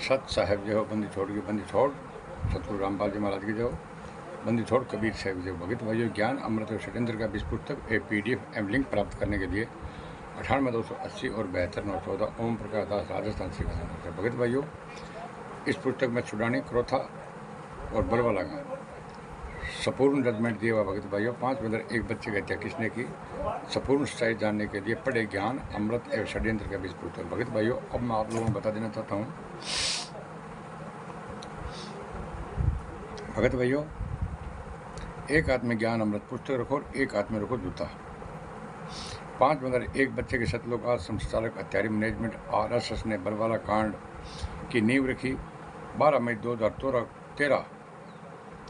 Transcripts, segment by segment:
सत साहेब जो बंदी छोड़ के बंदी छोड़ सतगुरु रामपाल जी महाराज की जो बंदी छोड़ कबीर साहब जो भगत भाइयों ज्ञान अमृत और षड्यंत्र का 20 पुस्तक एक PDF एवं लिंक प्राप्त करने के लिए 98 280 और 72 914 ओम प्रकाश दास राजस्थान से भगत भाइयों। इस पुस्तक में छुड़ानी क्रोथा और बलवाला का संपूर्ण जजमेंट दिया हुआ भगत भाइयों। 5 में एक बच्चे की हत्या किसने की संपूर्ण सच्चाई जानने के लिए पढ़े ज्ञान अमृत एवं षड्यंत्र का 20 पुस्तक भगत भाइयों। अब मैं आप लोगों को बता देना चाहता हूँ भगत भाइयों, एक हाथ में ज्ञान अमृत पुस्तक रखो और एक हाथ में रखो जूता। 5 में एक बच्चे के सतलोक आश्रम संचालक हत्यारी मैनेजमेंट RSS ने बलवाला कांड की नींव रखी। 12 मई 2013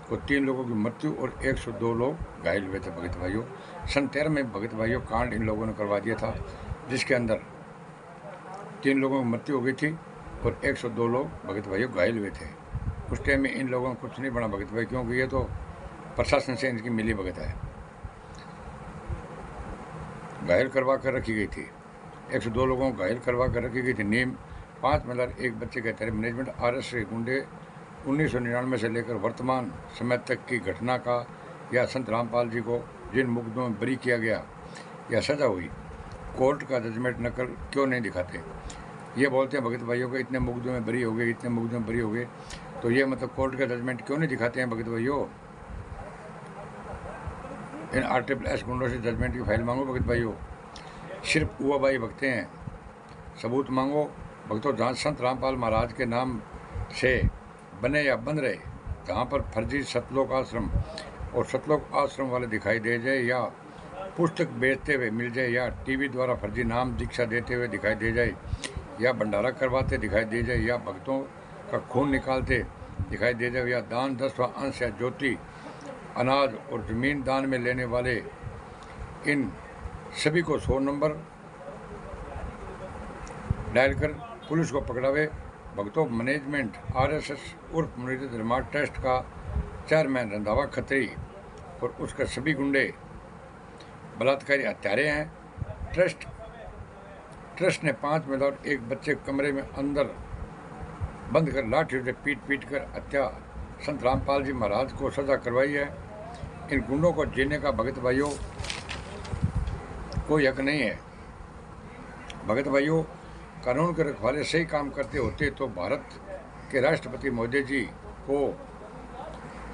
को 3 लोगों की मृत्यु और 102 लोग घायल हुए थे भगत भाइयों। सन 13 में भगत भाइयों कांड इन लोगों ने करवा दिया था, जिसके अंदर 3 लोगों की मृत्यु हो गई थी और 102 लोग भगत भाइयों घायल हुए थे। उस टाइम में इन लोगों को कुछ नहीं बना भगत भाई, क्योंकि ये तो प्रशासन से इनकी मिली भगत है। घायल करवा कर रखी गई थी, 102 लोगों को घायल करवा कर रखी गई थी। नीम 5 में एक बच्चे के हत्यारे मैनेजमेंट RSS गुंडे 1999 से लेकर वर्तमान समय तक की घटना का या संत रामपाल जी को जिन मुकदमों में बरी किया गया या सजा हुई, कोर्ट का जजमेंट नकल क्यों नहीं दिखाते। ये बोलते हैं भगत भाइयों को इतने मुकदमों में बरी हो गए, इतने मुकदमों में बरी हो गए, तो ये मतलब कोर्ट का जजमेंट क्यों नहीं दिखाते हैं भगत भाइयों। इन RSS गुंडों से जजमेंट की फाइल मांगो भगत भाइयों। सिर्फ हुआ भाई भगते हैं, सबूत मांगो भक्तों। जहाँ संत रामपाल महाराज के नाम से बने या बन रहे, जहाँ पर फर्जी सतलोक आश्रम और सतलोक आश्रम वाले दिखाई दे जाए, या पुस्तक बेचते हुए मिल जाए, या TV द्वारा फर्जी नाम दीक्षा देते हुए दिखाई दे जाए, या भंडारा करवाते दिखाई दे जाए, या भक्तों का खून निकालते दिखाई दे जाए, या दान 10वां अंश या ज्योति अनाज और ज़मीन दान में लेने वाले, इन सभी को 100 नंबर डायल कर पुलिस को पकड़ावे भक्तों। मैनेजमेंट RSS उर्फ मुनीर धर्मा ट्रस्ट का चेयरमैन रंधावा खत्री और उसके सभी गुंडे बलात्कारी हत्यारे हैं। ट्रस्ट ने 5 में और एक बच्चे कमरे में अंदर बंद कर लाठी से पीट कर हत्या संत रामपाल जी महाराज को सजा करवाई है। इन गुंडों को जीने का भगत भाइयों कोई हक नहीं है। भगत भाइयों, कानून के रखवाले सही काम करते होते तो भारत के राष्ट्रपति मोदी जी को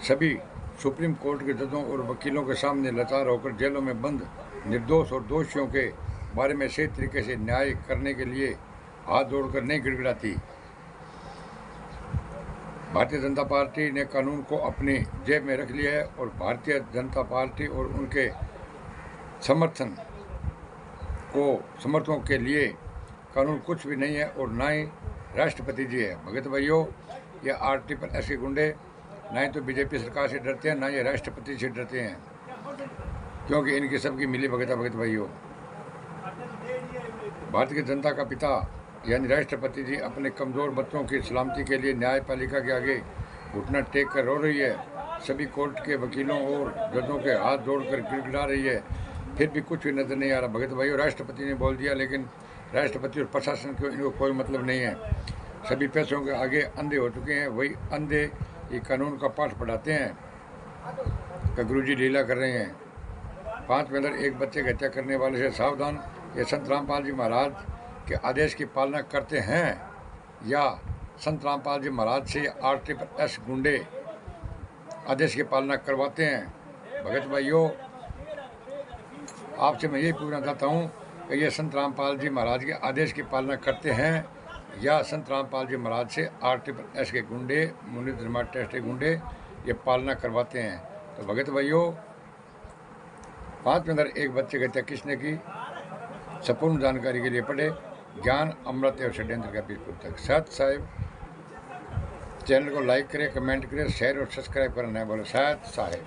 सभी सुप्रीम कोर्ट के जजों और वकीलों के सामने लाचार होकर जेलों में बंद निर्दोष और दोषियों के बारे में सही तरीके से न्याय करने के लिए हाथ जोड़कर नहीं गिड़गिड़ाती। भारतीय जनता पार्टी ने कानून को अपनी जेब में रख लिया है और भारतीय जनता पार्टी और उनके समर्थकों के लिए कानून कुछ भी नहीं है और ना ही राष्ट्रपति जी है। भगत भाइयों, ये RSS के गुंडे ना ही तो BJP सरकार से डरते हैं, ना ही राष्ट्रपति से डरते हैं, क्योंकि इनकी सबकी मिली भगत है। भगत भाइयों, भारतीय जनता का पिता यानी राष्ट्रपति जी अपने कमज़ोर बच्चों की सलामती के लिए न्यायपालिका के आगे घुटना टेक कर रो रही है। सभी कोर्ट के वकीलों और जजों के हाथ जोड़कर गिड़गिड़ा रही है, फिर भी कुछ भी नज़र नहीं आ रहा। भगत भाइयों, राष्ट्रपति ने बोल दिया, लेकिन राष्ट्रपति और प्रशासन को इनको कोई मतलब नहीं है। सभी पैसों के आगे अंधे हो चुके हैं। वही अंधे ये कानून का पाठ पढ़ाते हैं कि गुरुजी लीला कर रहे हैं। 5 में एक बच्चे की हत्या करने वाले से सावधान। ये संत रामपाल जी महाराज के आदेश की पालना करते हैं या संत रामपाल जी महाराज से RSS गुंडे आदेश की पालना करवाते हैं। भगत भाइयों, आपसे मैं यही पूछना चाहता हूँ कि ये संत रामपाल जी महाराज के आदेश की पालना करते हैं या संत रामपाल जी महाराज से RSS के गुंडे, मुनीर धर्मा ट्रस्ट के गुंडे ये पालना करवाते हैं। तो भगत भाइयों, 5 में एक बच्चे की हत्या किसने की संपूर्ण जानकारी के लिए पढ़े ज्ञान अमृत एवं षड्यंत्र का 20 पुस्तक। सत साहेब, चैनल को लाइक करें, कमेंट करें, शेयर और सब्सक्राइब करना है। बोले सत साहेब।